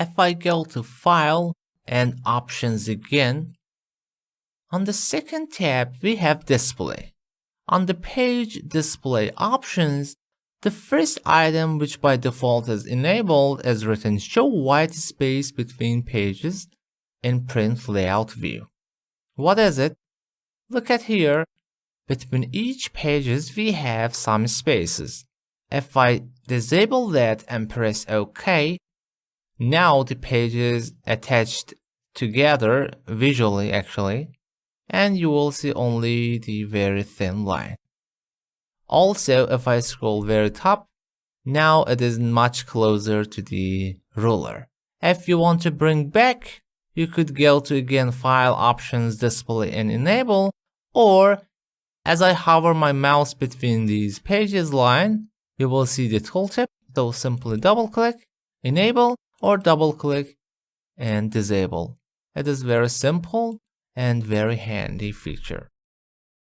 If I go to File and Options again, on the second tab we have Display. On the Page Display options, the first item, which by default is enabled, is written Show White Space Between Pages in Print Layout View. What is it? Look at here. Between each pages we have some spaces. If I disable that and press OK, now the pages attached together visually actually, and you will see only the very thin line. Also, if I scroll very top, now it is much closer to the ruler. If you want to bring back, you could go to again File, Options, Display and Enable, or as I hover my mouse between these pages line, you will see the tooltip, so simply double click, enable, or double click and disable. It is very simple and very handy feature.